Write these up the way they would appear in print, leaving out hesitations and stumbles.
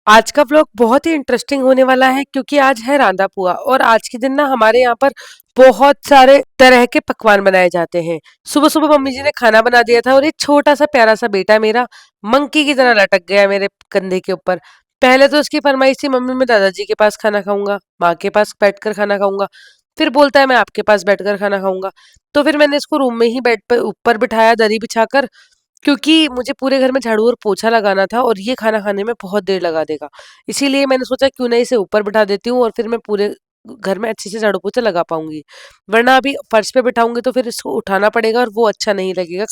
आज का व्लॉग बहुत ही इंटरेस्टिंग होने वाला है क्योंकि आज है रांदा पुआ और आज के दिन ना हमारे यहाँ पर बहुत सारे तरह के पकवान बनाए जाते हैं। सुबह सुबह मम्मी जी ने खाना बना दिया था और एक छोटा सा प्यारा सा बेटा मेरा मंकी की तरह लटक गया मेरे कंधे के ऊपर। पहले तो उसकी फरमाइश थी, मम्मी मैं दादाजी के पास खाना खाऊंगा, माँ के पास बैठकर खाना खाऊंगा। फिर बोलता है मैं आपके पास बैठकर खाना खाऊंगा। तो फिर मैंने इसको रूम में ही बेड पर ऊपर बिठाया दरी बिछाकर, क्योंकि मुझे पूरे घर में झाड़ू और पोछा लगाना था और ये खाना खाने में बहुत देर लगा देगा। इसीलिए मैंने सोचा क्यों ना इसे ऊपर बिठा देती हूँ और फिर मैं पूरे घर में अच्छे से झाड़ू पोछा लगा पाऊंगी। वरना अभी फर्श पे बिठाऊंगी तो फिर इसको उठाना पड़ेगा और वो अच्छा नहीं लगेगा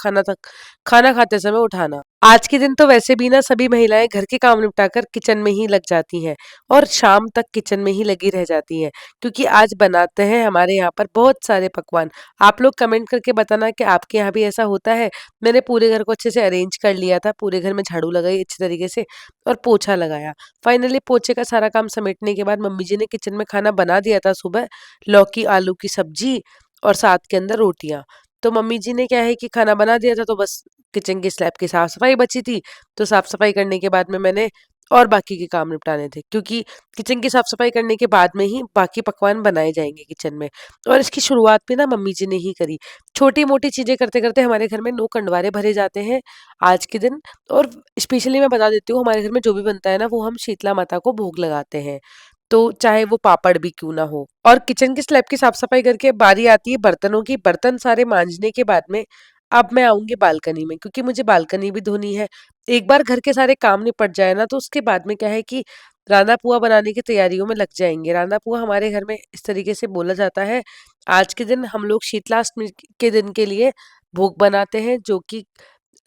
खाना खाते समय उठाना। आज के दिन तो वैसे भी ना सभी महिलाएं घर के काम निपटाकर किचन में ही लग जाती हैं और शाम तक किचन में ही लगी रह जाती हैं, क्योंकि आज बनाते हैं हमारे यहाँ पर बहुत सारे पकवान। आप लोग कमेंट करके बताना कि आपके यहाँ भी ऐसा होता है। मैंने पूरे घर को अच्छे से अरेंज कर लिया था, पूरे घर में झाड़ू लगाई अच्छी तरीके से और पोछा लगाया। फाइनली पोछे का सारा काम समेटने के बाद मम्मी जी ने किचन में खाना बना दिया था सुबह, लौकी आलू की सब्जी और साथ के अंदर रोटियां। तो मम्मी जी ने क्या है कि खाना बना दिया था, तो बस किचन की स्लैब की साफ सफाई बची थी। तो साफ सफाई करने के बाद में मैंने और बाकी के काम निपटाने थे, क्योंकि किचन की साफ सफाई करने के बाद में ही बाकी पकवान बनाए जाएंगे किचन में। और इसकी शुरुआत भी ना मम्मी जी ने ही करी। छोटी-मोटी चीज़ें करते-करते हमारे घर में 9 कंडवारे भरे जाते हैं आज के दिन। और स्पेशली मैं बता देती हूँ, हमारे घर में जो भी बनता है ना वो हम शीतला माता को भोग लगाते हैं। तो चाहे वो पापड़ भी क्यों ना हो। और किचन की स्लैब की साफ-सफाई करके बारी आती है बर्तनों की। बर्तन सारे मांजने के बाद में अब मैं आऊँगी बालकनी में, क्योंकि मुझे बालकनी भी धोनी है। एक बार घर के सारे काम निपट जाए ना तो उसके बाद में क्या है कि रांदा पुआ बनाने की तैयारियों में लग जाएँगे। रांदा पुआ हमारे घर में इस तरीके से बोला जाता है, आज के दिन हम लोग शीतलाष्टमी के दिन के लिए भोग बनाते हैं, जो कि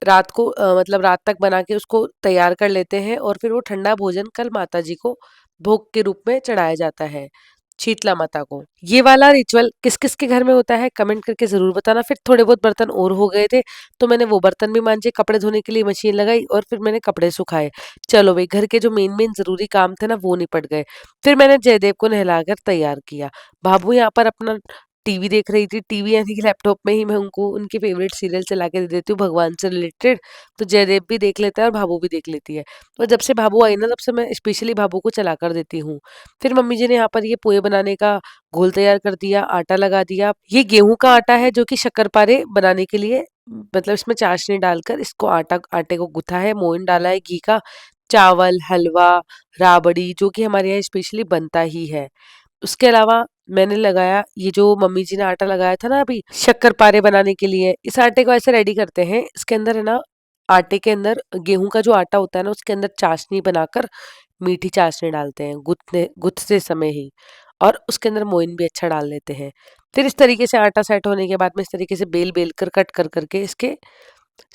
रात को मतलब रात तक बना के उसको तैयार कर लेते हैं और फिर वो ठंडा भोजन कल माता जी को भोग के रूप में चढ़ाया जाता है, शीतला माता को। ये वाला रिचुअल किस किस के घर में होता है कमेंट करके जरूर बताना। फिर थोड़े बहुत बर्तन और हो गए थे, तो मैंने वो बर्तन भी मांजे, कपड़े धोने के लिए मशीन लगाई और फिर मैंने कपड़े सुखाए। चलो भाई, घर के जो मेन मेन जरूरी काम थे ना वो निपट गए। फिर मैंने जयदेव को नहलाकर तैयार किया। भाभू यहाँ पर अपना टीवी देख रही थी। टीवी यानी कि लैपटॉप में ही मैं उनको उनके फेवरेट सीरियल चला के दे देती हूँ भगवान से रिलेटेड। तो जयदेव भी देख लेता है और भाभू भी देख लेती है। तो जब से भाभू आई ना तब से मैं स्पेशली भाभू को चला कर देती हूँ। फिर मम्मी जी ने यहाँ पर ये पोहे बनाने का घोल तैयार कर दिया, आटा लगा दिया। ये गेहूं का आटा है जो कि शक्करपारे बनाने के लिए, मतलब इसमें चाशनी डालकर इसको आटे को गूथा है, मोइन डाला है घी का। चावल, हलवा, राबड़ी जो कि हमारे यहाँ स्पेशली बनता ही है। उसके अलावा मैंने लगाया ये जो मम्मी जी ने आटा लगाया था ना अभी शक्करपारे बनाने के लिए, इस आटे को ऐसे रेडी करते हैं। इसके अंदर है ना, आटे के अंदर गेहूं का जो आटा होता है ना उसके अंदर चाशनी बनाकर मीठी चाशनी डालते हैं गूथते समय ही, और उसके अंदर मोइन भी अच्छा डाल लेते हैं। फिर इस तरीके से आटा सेट होने के बाद में इस तरीके से बेल बेल कर कट कर करके इसके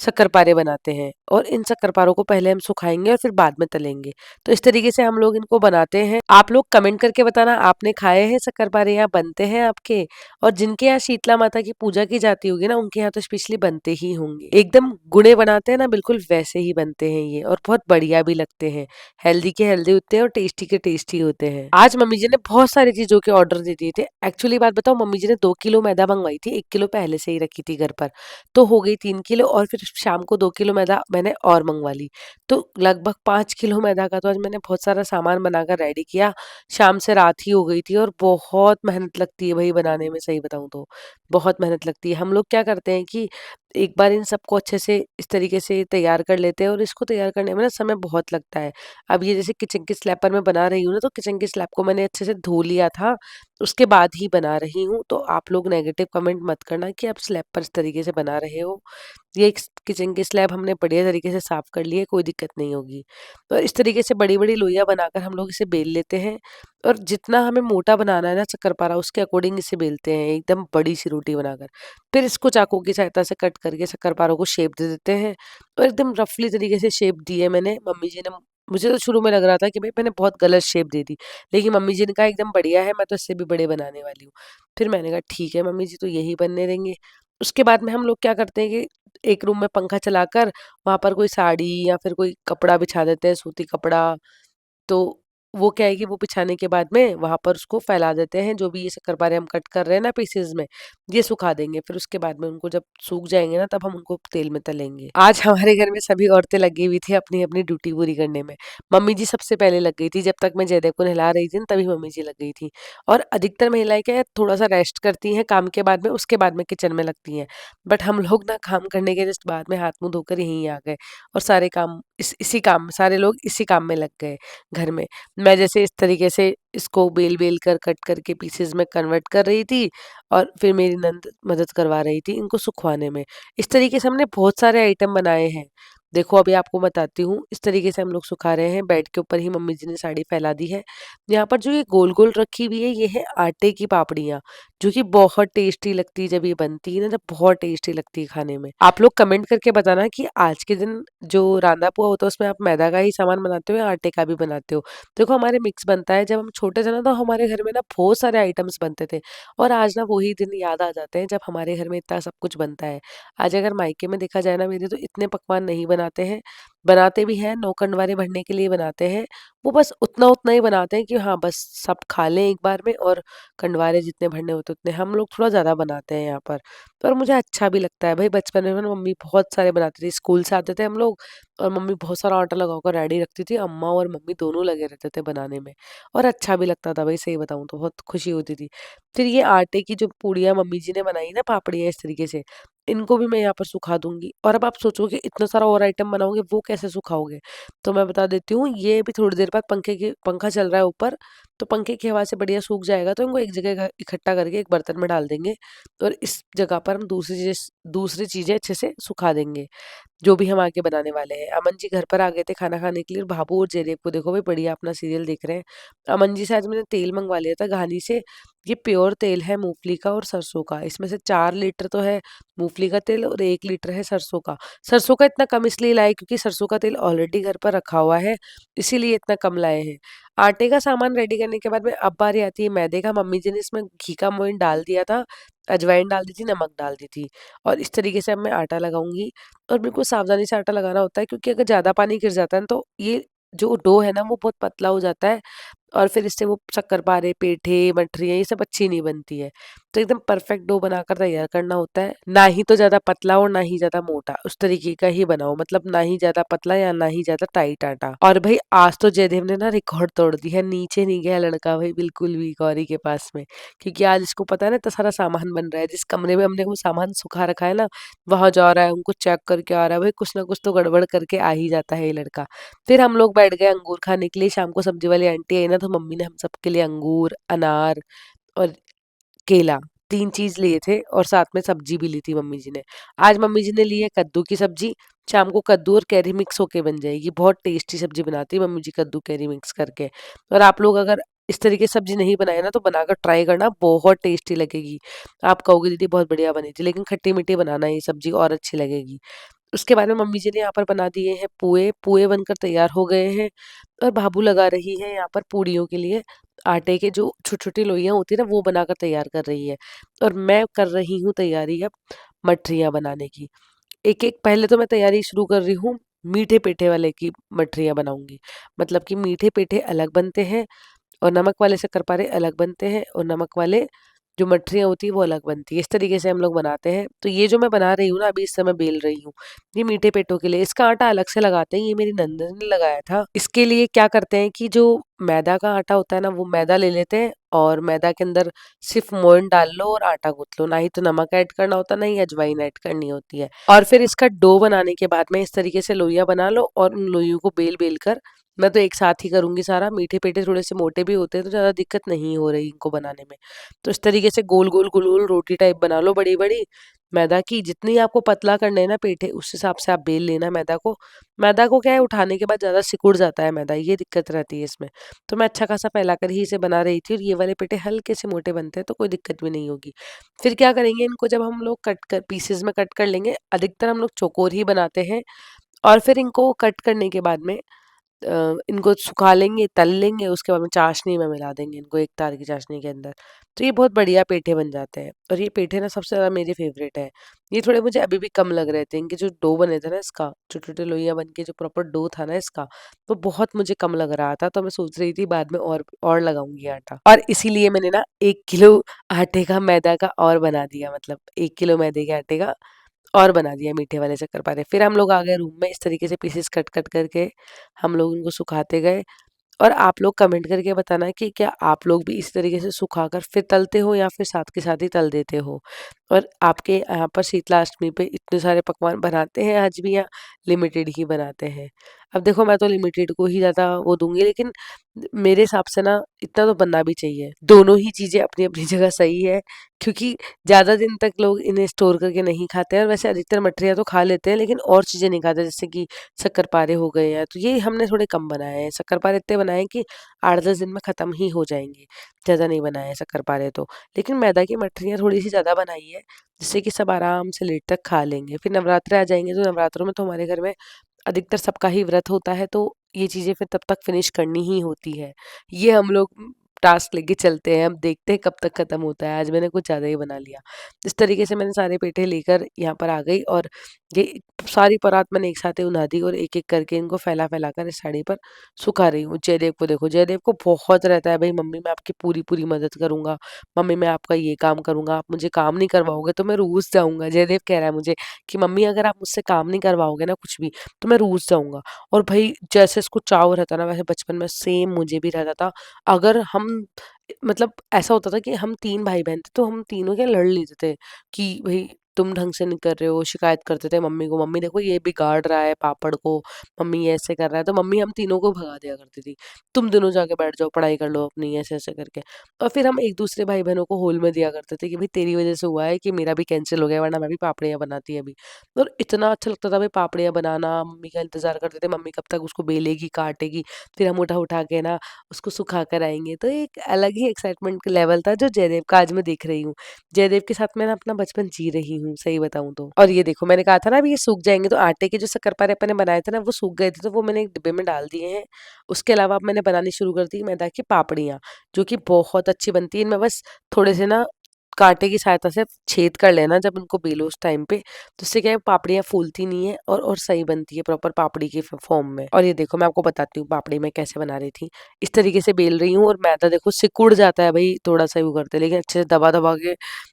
शक्करपारे बनाते हैं। और इन शक्करपारों को पहले हम सुखाएंगे और फिर बाद में तलेंगे। तो इस तरीके से हम लोग इनको बनाते हैं। आप लोग कमेंट करके बताना आपने खाए हैं शक्करपारे, यहाँ बनते हैं आपके। और जिनके यहाँ शीतला माता की पूजा की जाती होगी ना उनके यहाँ तो स्पेशली बनते ही होंगे। एकदम गुणे बनाते हैं ना बिल्कुल वैसे ही बनते हैं ये, और बहुत बढ़िया भी लगते हैं। हेल्दी के हेल्दी होते हैं और टेस्टी के टेस्टी होते हैं। आज मम्मी जी ने बहुत सारी चीजों के ऑर्डर दे दिए थे। एक्चुअली बात बताओ, मम्मी जी ने 2 किलो मैदा मंगवाई थी, 1 किलो पहले से ही रखी थी घर पर। तो हो गई 3 किलो, और फिर शाम को 2 किलो मैदा मैंने और मंगवा ली। तो लगभग 5 किलो मैदा का तो आज मैंने बहुत सारा सामान बनाकर रेडी किया। शाम से रात ही हो गई थी और बहुत मेहनत लगती है भाई बनाने में, सही बताऊं तो बहुत मेहनत लगती है। हम लोग क्या करते हैं कि एक बार इन सबको अच्छे से इस तरीके से तैयार कर लेते हैं, और इसको तैयार करने में ना समय बहुत लगता है। अब ये जैसे किचन की स्लैब पर मैं बना रही हूँ ना, तो किचन की स्लैब को मैंने अच्छे से धो लिया था, उसके बाद ही बना रही हूँ। तो आप लोग नेगेटिव कमेंट मत करना कि आप स्लैब पर इस तरीके से बना रहे हो। ये एक किचन की स्लैब हमने बढ़िया तरीके से साफ कर ली है, कोई दिक्कत नहीं होगी। तो इस तरीके से बड़ी बड़ी लोइयां बनाकर हम लोग इसे बेल लेते हैं, और जितना हमें मोटा बनाना है ना शक्करपारा उसके अकॉर्डिंग इसे बेलते हैं एकदम बड़ी सी रोटी बनाकर। फिर इसको चाकू की सहायता से कट करके शक्करपारों को शेप दे देते हैं। और एकदम रफली तरीके से शेप दी है मैंने। मम्मी जी ने, मुझे तो शुरू में लग रहा था कि भाई मैंने बहुत गलत शेप दे दी, लेकिन मम्मी जी ने कहा एकदम बढ़िया है, मैं तो इससे भी बड़े बनाने वाली हूँ। फिर मैंने कहा ठीक है मम्मी जी, तो यही बनने देंगे। उसके बाद में हम लोग क्या करते हैं कि एक रूम में पंखा चलाकर वहां पर कोई साड़ी या फिर कोई कपड़ा बिछा देते हैं, सूती कपड़ा। तो वो क्या है कि वो बिछाने के बाद में वहाँ पर उसको फैला देते हैं, जो भी ये शक्करपारे हम कट कर रहे हैं ना पीसेज़ में, ये सुखा देंगे। फिर उसके बाद में उनको जब सूख जाएँगे ना तब हम उनको तेल में तलेंगे। आज हमारे घर में सभी औरतें लगी हुई थी अपनी-अपनी ड्यूटी पूरी करने में। मम्मी जी सबसे पहले लग गई थी, जब तक मैं जयदेव को नहला रही थी ना तभी मम्मी जी लग गई थी। और अधिकतर महिलाएँ क्या है थोड़ा-सा रेस्ट करती हैं काम के बाद में, उसके बाद में किचन में लगती हैं। बट हम लोग ना काम करने के जस्ट बाद में हाथ-मुँह धोकर यहीं आ गए और सारे काम इसी काम में सारे लोग इसी काम में लग गए घर में। मैं जैसे इस तरीके से इसको बेल-बेल कर कट करके पीसेज़ में कन्वर्ट कर रही थी और फिर मेरी नंद मदद करवा रही थी इनको सुखवाने में। इस तरीके से हमने बहुत सारे आइटम बनाए हैं। देखो अभी आपको बताती हूँ, इस तरीके से हम लोग सुखा रहे हैं, बेड के ऊपर ही मम्मी जी ने साड़ी फैला दी है। यहाँ पर जो ये गोल-गोल रखी हुई है, ये है आटे की पापड़ियाँ, जो कि बहुत टेस्टी लगती है जब ये बनती है ना, जब बहुत टेस्टी लगती है खाने में। आप लोग कमेंट करके बताना कि आज के दिन जो रांधा पुआ होता है उसमें आप मैदा का ही सामान बनाते हो या आटे का भी बनाते हो? देखो हमारे मिक्स बनता है, जब हम छोटे थे ना तो हमारे घर में ना बहुत सारे आइटम्स बनते थे और आज ना वही दिन याद आ जाते हैं जब हमारे घर में इतना सब कुछ बनता है। आज अगर मायके में देखा जाए ना मेरे तो इतने पकवान नहीं बनाते हैं, बनाते भी हैं नौकरनवारे भरने के लिए बनाते हैं, वो बस उतना-उतना ही बनाते हैं कि हाँ, बस सब खा लें एक बार में और कंडवारे जितने भरने होते उतने, हम लोग थोड़ा ज़्यादा बनाते हैं यहाँ पर। पर मुझे अच्छा भी लगता है भाई बचपन में ना मम्मी बहुत सारे बनाती थी, स्कूल से आते थे हम लोग और मम्मी बहुत सारा आटा लगा कर रेडी रखती थी, अम्मा और मम्मी दोनों लगे रहते थे बनाने में और अच्छा भी लगता था भाई सही बताऊँ तो बहुत खुशी होती थी। फिर ये आटे की जो पूड़ियाँ मम्मी जी ने बनाई ना पापड़ियाँ इस तरीके से, इनको भी मैं यहाँ पर सुखा दूँगी और अब आप सोचोगे इतना सारा और आइटम बनाओगे वो कैसे सुखाओगे? तो मैं बता देती हूँ ये भी थोड़ी देर बाद पंखा चल रहा है ऊपर, तो पंखे की हवा से बढ़िया सूख जाएगा तो इनको एक जगह इकट्ठा करके एक बर्तन में डाल देंगे और इस जगह पर हम दूसरी चीज़ें अच्छे से सुखा देंगे। जो भी हम आगे बनाने वाले हैं। अमन जी घर पर आ गए थे खाना खाने के लिए और भाभू और जयदेव को देखो भाई बढ़िया अपना सीरियल देख रहे हैं। अमन जी से आज मैंने तेल मंगवा लिया था घानी से। ये प्योर तेल है मूँगफली का और सरसों का। इसमें से 4 लीटर तो है मूँगफली का तेल और 1 लीटर है सरसों का। सरसों का इतना कम इसलिए लाए क्योंकि सरसों का तेल ऑलरेडी घर पर रखा हुआ है, इसीलिए इतना कम लाए हैं। आटे का सामान रेडी करने के बाद में अब बारी आती है मैदे का। मम्मी जी ने इसमें घी का मोइन डाल दिया था, अजवाइन डाल दी थी, नमक डाल दी थी और इस तरीके से अब मैं आटा लगाऊँगी और बिल्कुल सावधानी से आटा लगाना होता है क्योंकि अगर ज़्यादा पानी गिर जाता है ना तो ये जो डो है ना वो बहुत पतला हो जाता है और फिर इससे वो शक्करपारे, पेठे, मठरियाँ ये सब अच्छी नहीं बनती है। तो एकदम परफेक्ट डो बनाकर तैयार करना होता है। ना ही तो ज़्यादा पतला और ना ही ज़्यादा मोटा, उस तरीके का ही बनाओ मतलब ना ही ज़्यादा पतला या ना ही ज़्यादा टाइट आटा। और भई आज तो जयदेव ने ना रिकॉर्ड तोड़ दी है, नीचे नहीं गया लड़का भाई बिल्कुल भी गौरी के पास में। क्योंकि आज इसको पता है ना इतना सारा सामान बन रहा है, जिस कमरे में हमने वो सामान सुखा रखा है ना, वहाँ जा रहा है, उनको चेक करके आ रहा है, भाई कुछ ना कुछ तो गड़बड़ करके आ ही जाता है ये लड़का। फिर हम लोग बैठ गए अंगूर खाने के लिए, शाम को सब्जी वाली आंटी आई ना तो मम्मी ने हम सबके लिए अंगूर, अनार और केला 3 चीज़ लिए थे और साथ में सब्जी भी ली थी मम्मी जी ने। आज मम्मी जी ने ली है कद्दू की सब्जी, शाम को कद्दू और कैरी मिक्स होके बन जाएगी। बहुत टेस्टी सब्जी बनाती है मम्मी जी कद्दू कैरी मिक्स करके। और आप लोग अगर इस तरीके से सब्जी नहीं बनाए ना तो बनाकर ट्राई करना बहुत टेस्टी लगेगी। आप कहोगे दीदी बहुत बढ़िया बनी थी, लेकिन खट्टी-मीठी बनाना ये सब्जी और अच्छी लगेगी। उसके बाद में मम्मी जी ने यहाँ पर बना दिए हैं पुए, पुए बनकर तैयार हो गए हैं और भाभू लगा रही है यहाँ पर पूड़ियों के लिए आटे के जो छोटी-छोटी लोइयाँ होती है ना वो बनाकर तैयार कर रही है और मैं कर रही हूँ तैयारी अब मठरियाँ बनाने की। एक-एक पहले तो मैं तैयारी शुरू कर रही हूँ मीठे पेठे वाले की मठरियाँ बनाऊँगी। मतलब कि मीठे पेठे अलग बनते हैं और नमक वाले शक्करपारे अलग बनते हैं और नमक वाले जो मठरियाँ होती हैं वो अलग बनती है। इस तरीके से हम लोग बनाते हैं। तो ये जो मैं बना रही हूँ ना अभी इस समय बेल रही हूँ, ये मीठे पेठों के लिए। इसका आटा अलग से लगाते हैं, ये मेरी नंद ने लगाया था। इसके लिए क्या करते हैं कि जो मैदा का आटा होता है ना वो मैदा ले लेते हैं और मैदा के अंदर सिर्फ़ मोयन डाल लो और आटा गूँथ लो। ना ही तो नमक ऐड करना होता है, ना ही अजवाइन ऐड करनी होती है। और फिर इसका डो बनाने के बाद में इस तरीके से लोइयाँ बना लो और उन लोइयों को बेल-बेल कर मैं तो एक साथ ही करूँगी सारा। मीठे पेठे थोड़े से मोटे भी होते हैं तो ज़्यादा दिक्कत नहीं हो रही इनको बनाने में। तो इस तरीके से गोल-गोल, गोल-गोल रोटी टाइप बना लो बड़ी-बड़ी मैदा की। जितनी आपको पतला करने हैं ना पेठे उस हिसाब से आप बेल लेना मैदा को। मैदा को क्या है उठाने के बाद ज़्यादा सिकुड़ जाता है मैदा, ये दिक्कत रहती है इसमें। तो मैं अच्छा खासा फैलाकर ही इसे बना रही थी और ये वाले पेठे हल्के से मोटे बनते हैं तो कोई दिक्कत भी नहीं होगी। फिर क्या करेंगे इनको जब हम लोग कट कर पीसेज़ में कट कर लेंगे, अधिकतर हम लोग चौकोर ही बनाते हैं और फिर इनको कट करने के बाद में इनको सुखा लेंगे, तल लेंगे, उसके बाद में चाशनी में मिला देंगे इनको एक तार की चाशनी के अंदर। तो ये बहुत बढ़िया पेठे बन जाते हैं और ये पेठे ना सबसे ज़्यादा मेरे फ़ेवरेट हैं। ये थोड़े मुझे अभी भी कम लग रहे थे, इनके जो डो बने थे ना इसका, छोटे-छोटे लोइयाँ बन के जो प्रॉपर डो था ना इसका, वो बहुत मुझे कम लग रहा था, तो मैं सोच रही थी बाद में और लगाऊँगी आटा। और इसीलिए मैंने ना 1 किलो आटे का मैदा का और बना दिया, मतलब 1 किलो मैदे के आटे का और बना दिया मीठे वाले शक्करपारे। फिर हम लोग आ गए रूम में, इस तरीके से पीसेस कट-कट करके हम लोग उनको सुखाते गए। और आप लोग कमेंट करके बताना कि क्या आप लोग भी इस तरीके से सुखाकर फिर तलते हो या फिर साथ के साथ ही तल देते हो? और आपके यहाँ पर शीतलाष्टमी पे इतने सारे पकवान बनाते हैं आज भी या लिमिटेड ही बनाते हैं? अब देखो मैं तो लिमिटेड को ही ज़्यादा वो दूँगी, लेकिन मेरे हिसाब से ना इतना तो बनना भी चाहिए। दोनों ही चीज़ें अपनी-अपनी जगह सही है, क्योंकि ज़्यादा दिन तक लोग इन्हें स्टोर करके नहीं खाते हैं और वैसे अधिकतर मठरियाँ तो खा लेते हैं, लेकिन और चीज़ें नहीं खाते, जैसे कि शक्करपारे हो गए हैं, तो ये हमने थोड़े कम बनाए हैं। शक्करपारे इतने बनाए हैं कि 8-10 दिन में ख़त्म ही हो जाएँगे, ज़्यादा नहीं बनाए हैं शक्करपारे तो। लेकिन मैदा की मठरियाँ थोड़ी-सी ज़्यादा बनाई है, जिससे कि सब आराम से लेट तक खा लेंगे। फिर नवरात्रे आ जाएँगे, तो नवरात्रों में तो हमारे घर में अधिकतर सबका ही व्रत होता है, तो ये चीज़ें फिर तब तक फिनिश करनी ही होती है। ये हम लोग टास्क लेके चलते हैं, अब देखते हैं कब तक खत्म होता है। आज मैंने कुछ ज़्यादा ही बना लिया। इस तरीके से मैंने सारे पेठे लेकर यहाँ पर आ गई और ये सारी परात मैंने एक साथ ही उन्हा दी और एक-एक करके इनको फैला-फैला कर इस साड़ी पर सुखा रही हूँ। जयदेव को देखो, जयदेव को बहुत रहता है, भई मम्मी मैं आपकी पूरी-पूरी मदद करूँगा, मम्मी मैं आपका ये काम करूँगा, आप मुझे काम नहीं करवाओगे तो मैं रूठ जाऊँगा। जयदेव कह रहा है मुझे कि मम्मी अगर आप मुझसे काम नहीं करवाओगे ना कुछ भी, तो मैं रूठ जाऊँगा। और भई जैसे इसको चाव रहता है ना, वैसे बचपन में सेम मुझे भी रहता था। अगर हम मतलब ऐसा होता था कि हम 3 भाई-बहन थे, तो हम तीनों क्या लड़ लेते थे कि भई तुम ढंग से नहीं कर रहे हो, शिकायत करते थे मम्मी को, मम्मी देखो ये बिगाड़ रहा है पापड़ को, मम्मी ये ऐसे कर रहा है, तो मम्मी हम तीनों को भगा दिया करती थी। तुम दोनों जाके बैठ जाओ, पढ़ाई कर लो अपनी, ऐसे-ऐसे करके। और फिर हम एक-दूसरे भाई-बहनों को होल में दिया करते थे कि भई तेरी वज़ह से हुआ है कि मेरा भी कैंसल हो गया, वरना मैं भी पापड़ियाँ बनाती अभी। और इतना अच्छा लगता था भाई पापड़ियाँ बनाना, मम्मी का इंतज़ार करते थे, मम्मी कब तक उसको बेलेगी, काटेगी, फिर हम उठा-उठा के ना उसको सुखा कर आएँगे। तो एक अलग ही एक्साइटमेंट का लेवल था जो जयदेव का आज मैं देख रही हूँ। जयदेव के साथ मैं ना अपना बचपन जी रही हूँ, सही बताऊँ तो। और ये देखो मैंने कहा था ना अभी ये सूख जाएँगे, तो आटे के जो शक्करपारे अपन ने बनाए थे ना वो सूख गए थे, तो वो मैंने एक डिब्बे में डाल दिए हैं। उसके अलावा अब मैंने बनानी शुरू कर दी मैदा की पापड़ियाँ, जो कि बहुत अच्छी बनती हैं। इनमें बस थोड़े से ना काँटे की सहायता से छेद कर लेना जब उनको बेलो उस टाइम पे, तो उससे क्या है पापड़ियाँ फूलती नहीं है और सही बनती है प्रॉपर पापड़ी के फॉर्म में। और ये देखो मैं आपको बताती हूँ पापड़ी मैं कैसे बना रही थी। इस तरीके से बेल रही हूँ और मैदा देखो सिकुड़ जाता है भाई थोड़ा-सा ही वो करते, लेकिन अच्छे से दबा-दबा के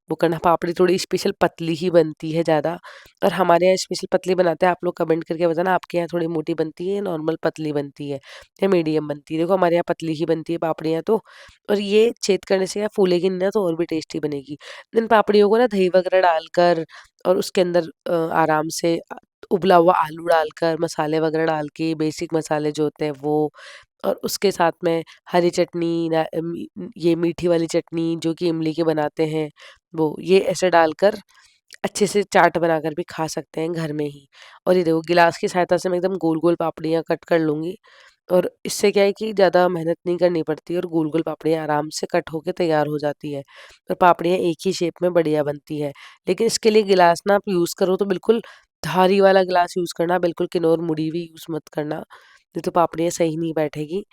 वो करना। पापड़ी थोड़ी स्पेशल पतली ही बनती है ज़्यादा, और हमारे यहाँ स्पेशल पतली बनाते हैं। आप लोग कमेंट करके बताना आपके यहाँ थोड़ी मोटी बनती है या नॉर्मल पतली बनती है या मीडियम बनती है। देखो हमारे यहाँ पतली ही बनती है पापड़ियाँ तो, और ये छेद करने से या फूलेगी नहीं ना तो और भी टेस्टी बनेगी। इन पापड़ियों को ना दही वगैरह डालकर और उसके अंदर आराम से उबला हुआ आलू डालकर, मसाले वगैरह डाल के, बेसिक मसाले जो होते हैं वो, और उसके साथ में हरी चटनी ये मीठी वाली चटनी जो कि इमली की बनाते हैं वो, ये ऐसे डालकर अच्छे से चाट बनाकर भी खा सकते हैं घर में ही। और ये देखो गिलास की सहायता से मैं एकदम गोल-गोल पापड़ियाँ कट कर लूँगी, और इससे क्या है कि ज़्यादा मेहनत नहीं करनी पड़ती और गोल-गोल पापड़ियाँ आराम से कट होके तैयार हो जाती है। और पापड़ियाँ एक ही शेप में बढ़िया बनती है। लेकिन इसके लिए गिलास ना आप यूज़ करो तो बिल्कुल धारी वाला गिलास यूज़ करना, बिल्कुल किनोर मुड़ी हुई यूज़ मत करना, नहीं तो पापड़ियाँ सही नहीं बैठेगी।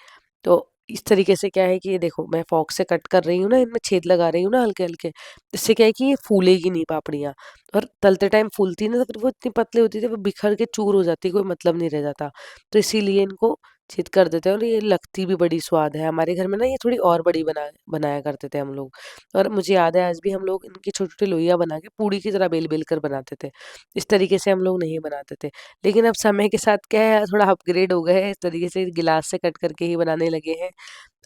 तो इस तरीके से क्या है कि ये देखो मैं फ़ॉर्क से कट कर रही हूँ ना, इनमें छेद लगा रही हूँ ना हल्के-हल्के, इससे क्या है कि ये फूलेगी नहीं पापड़ियाँ, और तलते टाइम फूलती है ना तो फिर वो इतनी पतली होती है, वो बिखर के चूर हो जाती है, कोई मतलब नहीं रह जाता। तो इसीलिए इनको छेद कर देते हैं और ये लगती भी बड़ी स्वाद है। हमारे घर में ना ये थोड़ी और बड़ी बनाया करते थे हम लोग, और मुझे याद है आज भी हम लोग इनकी छोटी-छोटी लोइयाँ बना के पूड़ी की तरह बेल-बेल कर बनाते थे। इस तरीके से हम लोग नहीं बनाते थे। लेकिन अब समय के साथ क्या है थोड़ा अपग्रेड हो गए हैं, इस तरीके से गिलास से कट करके ही बनाने लगे हैं।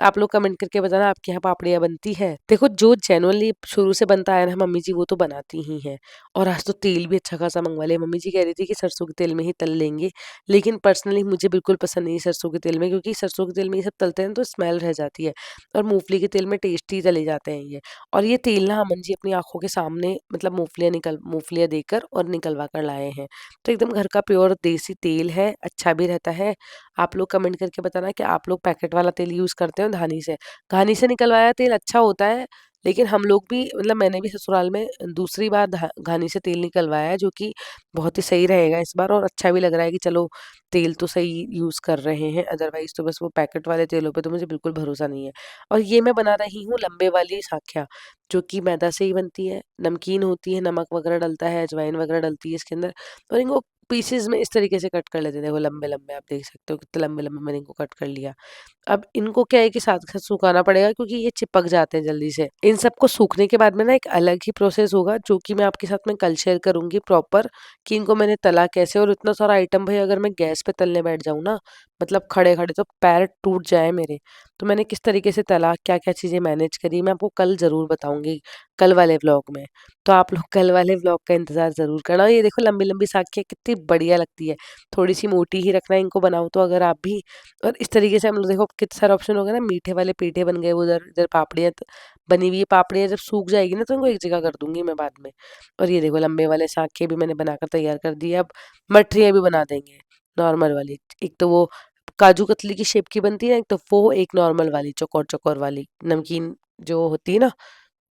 आप लोग कमेंट करके बताना आपके यहाँ पापड़ियाँ बनती है? देखो जो जेनुइनली शुरू से बनता आया है ना मम्मी जी वो तो बनाती ही हैं, और आज तो तेल भी अच्छा खासा मँगवा लिया। मम्मी जी कह रही थी कि सरसों के तेल में ही तल लेंगे, लेकिन पर्सनली मुझे बिल्कुल पसंद नहीं है सरसों के तेल में, क्योंकि सरसों के तेल में ये सब तलते हैं ना तो स्मेल रह जाती है, और मूँगफली के तेल में टेस्टी तले जाते हैं ये। और ये तेल ना अमन जी अपनी आँखों के सामने मतलब मूँगफलियाँ देकर और निकलवा कर लाए हैं। तो एकदम घर का प्योर देसी तेल है, अच्छा भी रहता है। आप लोग कमेंट करके बताना कि आप लोग पैकेट वाला तेल यूज़ करते हो घानी से? घानी से निकलवाया तेल अच्छा होता है, लेकिन हम लोग भी मतलब मैंने भी ससुराल में दूसरी बार घानी से तेल निकलवाया है, जो कि बहुत ही सही रहेगा इस बार, और अच्छा भी लग रहा है कि चलो तेल तो सही यूज़ कर रहे हैं, अदरवाइज़ तो बस वो पैकेट वाले तेलों पे तो मुझे बिल्कुल भरोसा नहीं है। और ये मैं बना रही हूँ लंबे वाली साँखिया, जो कि मैदा से ही बनती है, नमकीन होती है, नमक वगैरह डलता है, अजवाइन वगैरह डलती है इसके अंदर, और इनको पीसेज़ में इस तरीके से कट कर लेते हैं। देखो लंबे-लंबे आप देख सकते हो कितने लंबे-लंबे मैंने इनको कट कर लिया। अब इनको क्या है कि साथ-साथ सुखाना पड़ेगा, क्योंकि ये चिपक जाते हैं जल्दी से। इन सबको सूखने के बाद में ना एक अलग ही प्रोसेस होगा, जो कि मैं आपके साथ में कल शेयर करूँगी प्रॉपर, कि इनको मैंने तला कैसे। और इतना सारा आइटम भाई अगर मैं गैस पे तलने बैठ जाऊँ ना, मतलब खड़े-खड़े तो पैर टूट जाएँ मेरे। तो मैंने किस तरीके से तला, क्या-क्या चीज़ें मैनेज करी, मैं आपको कल ज़रूर बताऊँगी, कल वाले व्लॉग में। तो आप लोग कल वाले व्लॉग का इंतज़ार ज़रूर करना। और ये देखो लंबी-लंबी साँखें कितनी बढ़िया लगती है। थोड़ी-सी मोटी ही रखना इनको बनाओ तो अगर आप भी। और इस तरीके से हम लोग देखो कितने सारे ऑप्शन हो गए ना, मीठे वाले पेठे बन गए, उधर इधर पापड़ियाँ बनी हुई है, पापड़ियाँ जब सूख जाएगी ना तो इनको एक जगह कर दूंगी मैं बाद में। और ये देखो लंबे वाले साँखे भी मैंने बनाकर तैयार कर दिए। अब मठरियाँ भी बना देंगे नॉर्मल वाली। एक तो वो काजू कतली की शेप की बनती है, एक तो वो एक नॉर्मल वाली चौकोर चौकोर वाली नमकीन जो होती है ना,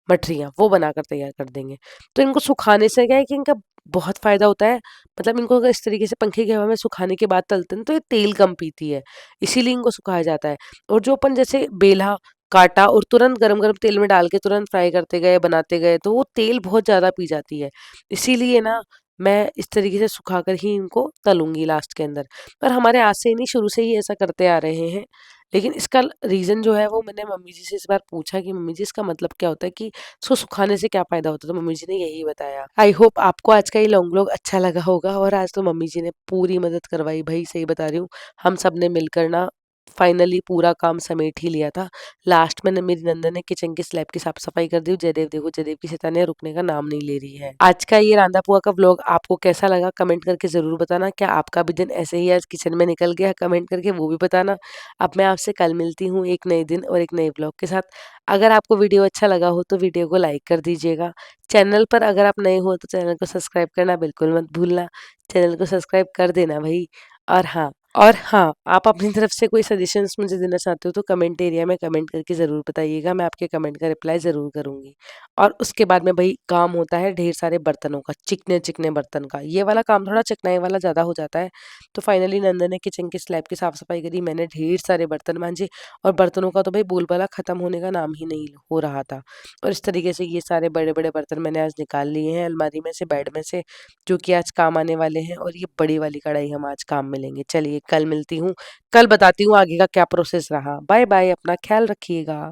मठरियाँ, वो बनाकर तैयार कर देंगे। तो इनको सुखाने से क्या है कि इनका बहुत फ़ायदा होता है। मतलब इनको अगर इस तरीके से पंखे की हवा में सुखाने के बाद तलते हैं तो ये तेल कम पीती है, इसीलिए इनको सुखाया जाता है। और जो अपन जैसे बेला, काटा और तुरंत गरम-गरम तेल में डाल के तुरंत फ्राई करते गए, बनाते गए, तो वो तेल बहुत ज़्यादा पी जाती है। इसीलिए ना मैं इस तरीके से सुखाकर ही इनको तलूँगी लास्ट के अंदर। पर हमारे आज से ही नहीं, शुरू से ही ऐसा करते आ रहे हैं। लेकिन इसका रीज़न जो है वो मैंने मम्मी जी से इस बार पूछा कि मम्मी जी इसका मतलब क्या होता है, कि इसको सुखाने से क्या फ़ायदा होता है? तो मम्मी जी ने यही बताया। आई होप आपको आज का ये लॉन्ग व्लॉग अच्छा लगा होगा, और आज तो मम्मी जी ने पूरी मदद करवाई भई, सही बता रही हूँ। हम सब ने मिलकर ना फाइनली पूरा काम समेट ही लिया था। लास्ट में न मेरी नंदन ने किचन की स्लैब की साफ-सफाई कर दी। जयदेव देखो, जयदेव की शैतानियाँ रुकने का नाम नहीं ले रही है। आज का ये रांधा पुआ का व्लॉग आपको कैसा लगा कमेंट करके ज़रूर बताना। क्या आपका भी दिन ऐसे ही आज किचन में निकल गया? कमेंट करके वो भी बताना। अब मैं आपसे कल मिलती हूँ एक नए दिन और एक नए व्लॉग के साथ। अगर आपको वीडियो अच्छा लगा हो तो वीडियो को लाइक कर दीजिएगा। चैनल पर अगर आप नए हो तो चैनल को सब्सक्राइब करना बिल्कुल मत भूलना। चैनल को सब्सक्राइब कर देना भई। और हाँ आप अपनी तरफ से कोई सजेशंस मुझे देना चाहते हो तो कमेंट एरिया में कमेंट करके ज़रूर बताइएगा। मैं आपके कमेंट का रिप्लाई ज़रूर करूँगी। और उसके बाद में भई काम होता है ढेर सारे बर्तनों का, चिकने-चिकने बर्तन का। ये वाला काम थोड़ा चिकनाई वाला ज़्यादा हो जाता है। तो फाइनली नंदन ने किचन की स्लैब की साफ-सफाई करी, मैंने ढेर सारे बर्तन मांजे, और बर्तनों का तो भई बोलबाला ख़त्म होने का नाम ही नहीं हो रहा था। और इस तरीके से ये सारे बड़े-बड़े बर्तन मैंने आज निकाल लिए हैं अलमारी में से, बेड में से, जो कि आज काम आने वाले हैं। और ये बड़ी वाली कढ़ाई हम आज काम में लेंगे। चलिए कल मिलती हूँ, कल बताती हूँ आगे का क्या प्रोसेस रहा। बाय बाय, अपना ख़्याल रखिएगा।